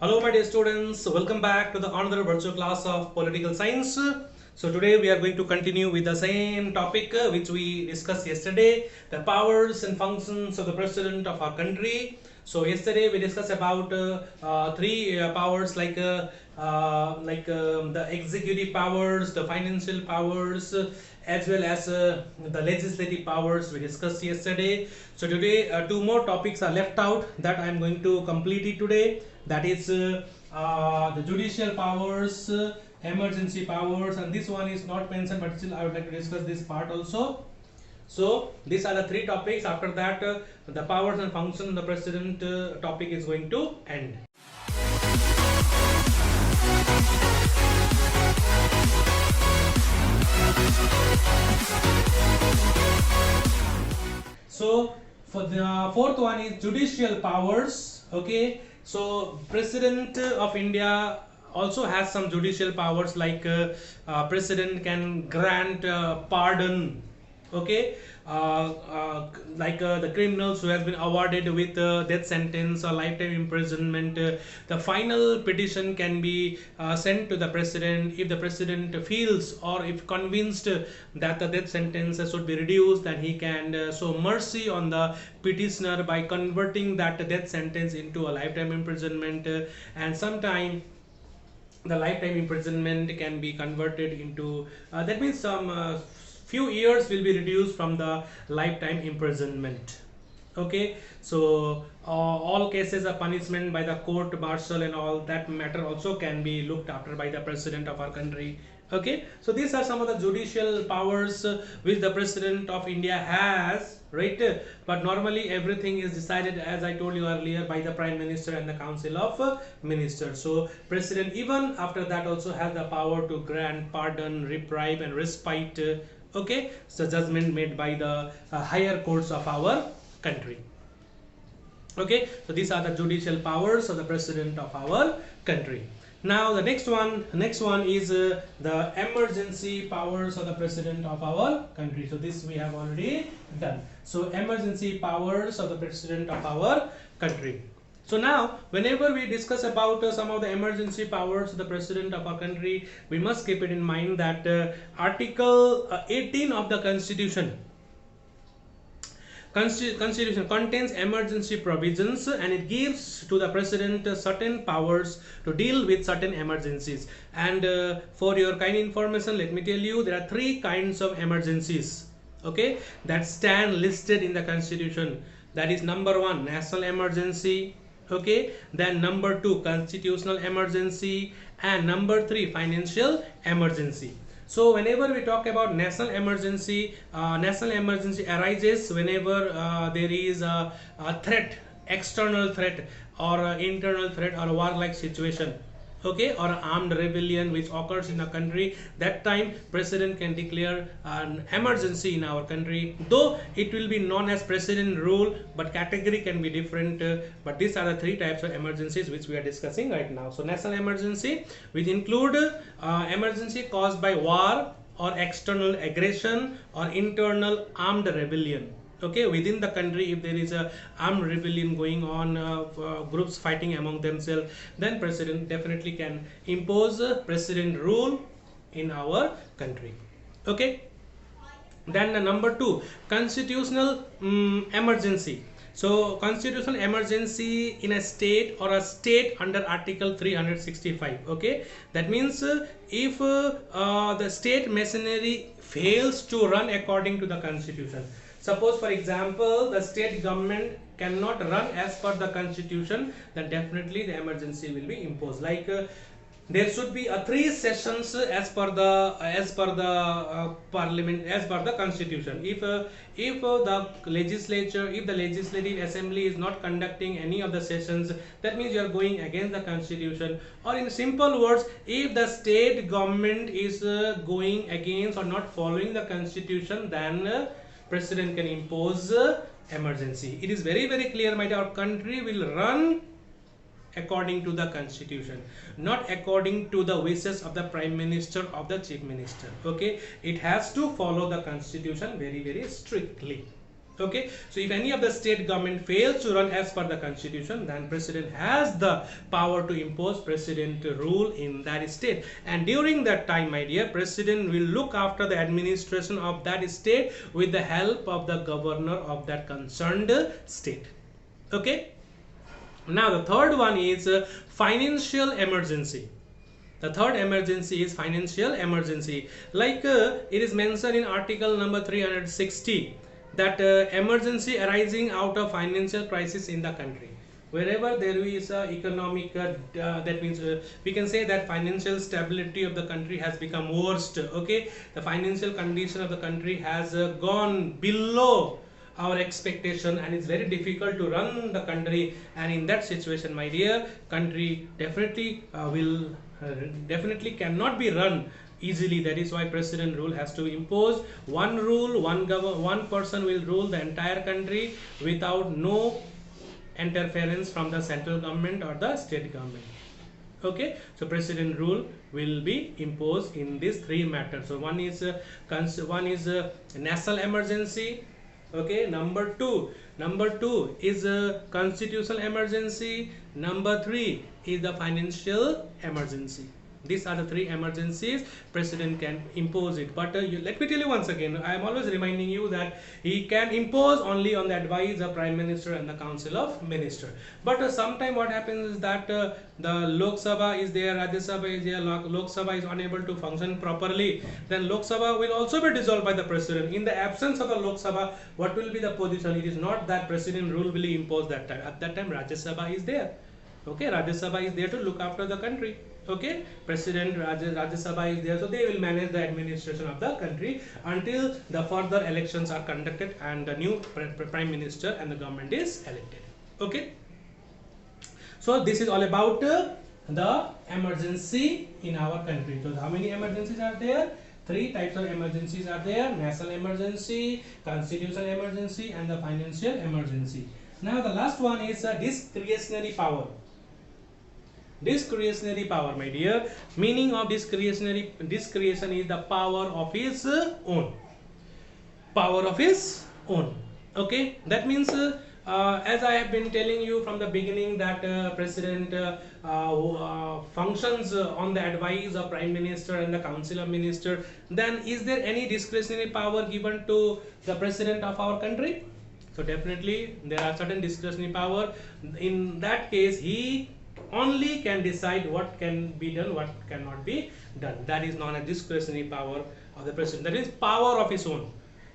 Hello my dear students, welcome back to the another virtual class of political science. So today we are going to continue with the same topic which we discussed yesterday, the powers and functions of the president of our country. So yesterday we discussed about three powers the executive powers, the financial powers, as well as the legislative powers we discussed yesterday. So today two more topics are left out that I am going to complete it today. That is the judicial powers, emergency powers, and this one is not mentioned, but still I would like to discuss this part also. So these are the three topics. After that, the powers and function of the president topic is going to end. So for the fourth one is judicial powers. Okay, so president of India also has some judicial powers, like president can grant pardon. Okay, the criminals who has been awarded with death sentence or lifetime imprisonment, the final petition can be sent to the president. If the president feels or if convinced that the death sentence should be reduced, then he can show mercy on the petitioner by converting that death sentence into a lifetime imprisonment, and sometime the lifetime imprisonment can be converted into that means some few years will be reduced from the lifetime imprisonment. Okay, so all cases of punishment by the court martial and all that matter also can be looked after by the president of our country. Okay, so these are some of the judicial powers which the president of India has, right? But normally everything is decided, as I told you earlier, by the prime minister and the council of ministers. So president even after that also has the power to grant pardon, reprieve and respite. Okay, so judgment made by the higher courts of our country. Okay, so these are the judicial powers of the president of our country. Now the next one is the emergency powers of the president of our country. So this we have already done. So emergency powers of the president of our country. So now whenever we discuss about some of the emergency powers of the president of our country, we must keep it in mind that article 18 of the Constitution contains emergency provisions, and it gives to the president certain powers to deal with certain emergencies. And for your kind information, let me tell you there are three kinds of emergencies, okay, that stand listed in the Constitution. That is number one, national emergency. Okay, then number two, constitutional emergency, and number three, financial emergency. So whenever we talk about national emergency arises whenever there is a threat, external threat or internal threat or war-like situation, okay, or armed rebellion which occurs in a country. That time president can declare an emergency in our country, though it will be known as president rule, but category can be different. But these are the three types of emergencies which we are discussing right now. So national emergency, which include emergency caused by war or external aggression or internal armed rebellion. Okay, within the country, if there is a armed rebellion going on, groups fighting among themselves, then president definitely can impose president rule in our country. Okay, then number two, constitutional emergency. So constitutional emergency in a state or a state under article 365. Okay, that means if the state machinery fails to run according to the constitution. Suppose for example the state government cannot run as per the constitution, then definitely the emergency will be imposed. Like there should be three sessions as per the parliament, as per the constitution. If the legislature, if the legislative assembly is not conducting any of the sessions, that means you are going against the constitution. Or in simple words, if the state government is going against or not following the constitution, then president can impose emergency. It is very clear, my dear. Our country will run according to the constitution, not according to the wishes of the prime minister or the chief minister. Okay, it has to follow the constitution very strictly. Okay, so if any of the state government fails to run as per the constitution, then president has the power to impose president rule in that state, and during that time, my dear, president will look after the administration of that state with the help of the governor of that concerned state. Okay, now the third one is financial emergency. The third emergency is financial emergency. Like it is mentioned in article number 360 that emergency arising out of financial crisis in the country. Wherever there is economic, that means we can say that financial stability of the country has become worst. Okay, the financial condition of the country has gone below our expectation, and it's very difficult to run the country, and in that situation, my dear, country definitely will definitely cannot be run easily. That is why president rule has to impose one rule, one person will rule the entire country without no interference from the central government or the state government. Okay, so president rule will be imposed in these three matters. So one is national emergency. Okay, number two is a constitutional emergency. Number three is the financial emergency. These are the three emergencies president can impose it. But let me tell you once again, I am always reminding you that he can impose only on the advice of prime minister and the council of minister. But sometime what happens is that the Lok Sabha is there, Rajya Sabha is there, Lok Sabha is unable to function properly, then Lok Sabha will also be dissolved by the president. In the absence of the Lok Sabha, what will be the position? It is not that president rule will impose that time. At that time, Rajya Sabha is there. Okay, Rajya Sabha is there to look after the country. Okay, president, Rajya Sabha is there, so they will manage the administration of the country until the further elections are conducted and the new prime minister and the government is elected. Okay, so this is all about the emergency in our country. So how many emergencies are there? Three types of emergencies are there: national emergency, constitutional emergency, and the financial emergency. Now the last one is discretionary power. Discretionary power, my dear, meaning of discretion is the power of his own. Power of his own. Okay, that means as I have been telling you from the beginning that president functions on the advice of prime minister and the council of minister, then is there any discretionary power given to the president of our country? So definitely there are certain discretionary power. In that case, he only can decide what can be done, what cannot be done. That is known as discretionary power of the president. That is power of his own.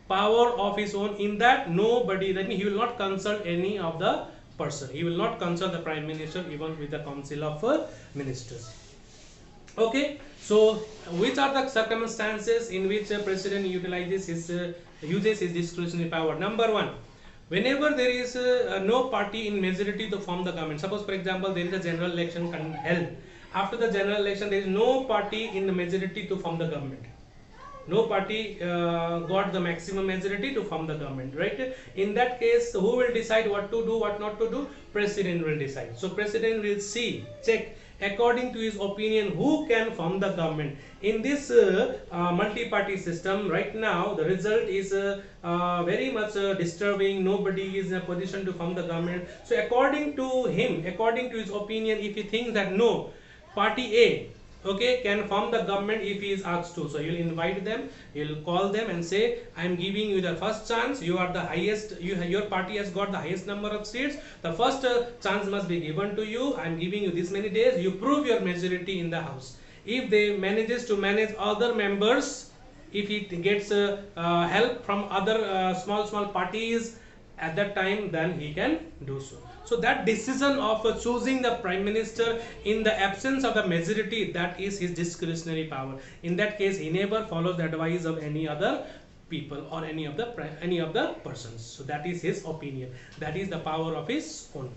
Power of his own, in that nobody, that means he will not consult any of the person. He will not consult the prime minister even with the council of ministers. Okay, so which are the circumstances in which a president uses his discretionary power? Number one, whenever there is no party in majority to form the government. Suppose, for example, there is a general election held. After the general election, there is no party in the majority to form the government. No party got the maximum majority to form the government, right? In that case, who will decide what to do, what not to do? President will decide. So president will check according to his opinion who can form the government. In this multi-party system right now, the result is very much disturbing. Nobody is in a position to form the government. So according to him, according to his opinion, if he thinks that no, party A, okay, can form the government if he is asked to, so he will invite them, he will call them and say, I am giving you the first chance, you are the highest, your party has got the highest number of seats, the first chance must be given to you, I am giving you this many days, you prove your majority in the house. If they manages to manage other members, if he gets help from other small parties at that time, then he can do so. So that decision of choosing the prime minister in the absence of the majority, that is his discretionary power. In that case, he never follows the advice of any other people or any of the persons. So that is his opinion. That is the power of his own.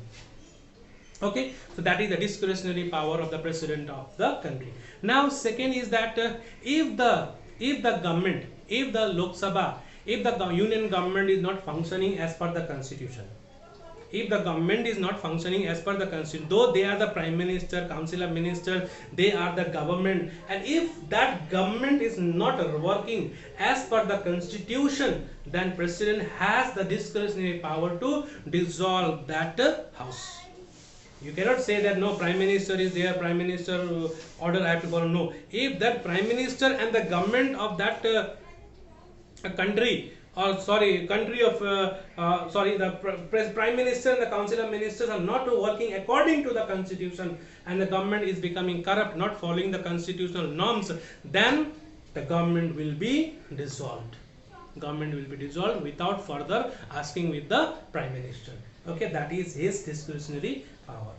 Okay, so that is the discretionary power of the president of the country. Now, second is that if the government, if the Lok Sabha, if the union government is not functioning as per the constitution, if the government is not functioning as per the constitution, though they are the prime minister, council of minister, they are the government, and if that government is not working as per the constitution, then president has the discretionary power to dissolve that house. You cannot say that no, prime minister is there, prime minister order I have to follow. No, if that prime minister and the government of that country, or sorry, country of the prime minister and the council of ministers are not working according to the constitution, and the government is becoming corrupt, not following the constitutional norms, then the government will be dissolved. Government will be dissolved without further asking with the prime minister. Okay, that is his discretionary power.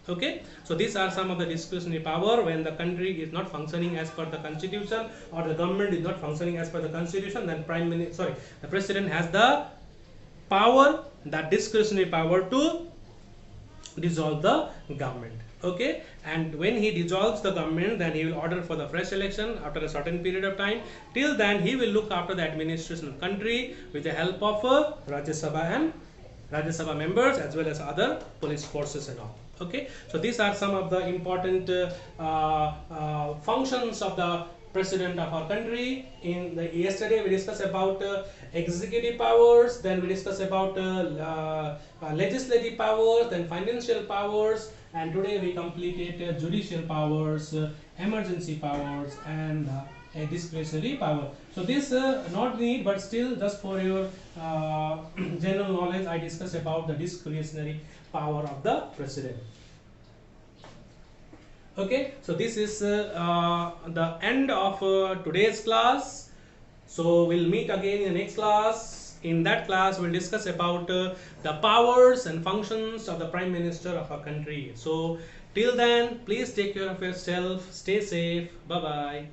Okay, so these are some of the discretionary power when the country is not functioning as per the constitution, or the government is not functioning as per the constitution, then the president has the power, that discretionary power to dissolve the government. Okay, and when he dissolves the government, then he will order for the fresh election after a certain period of time. Till then he will look after the administration of country with the help of Rajya Sabha members as well as other police forces and all. Okay, so these are some of the important functions of the president of our country. In the yesterday we discussed about executive powers, then we discussed about legislative powers, then financial powers, and today we completed judicial powers, emergency powers, and a discretionary power. So this not need, but still just for your general knowledge, I discussed about the discretionary power of the president. Okay, so this is the end of today's class. So we'll meet again in the next class. In that class we'll discuss about the powers and functions of the prime minister of our country. So till then, please take care of yourself, stay safe, bye bye.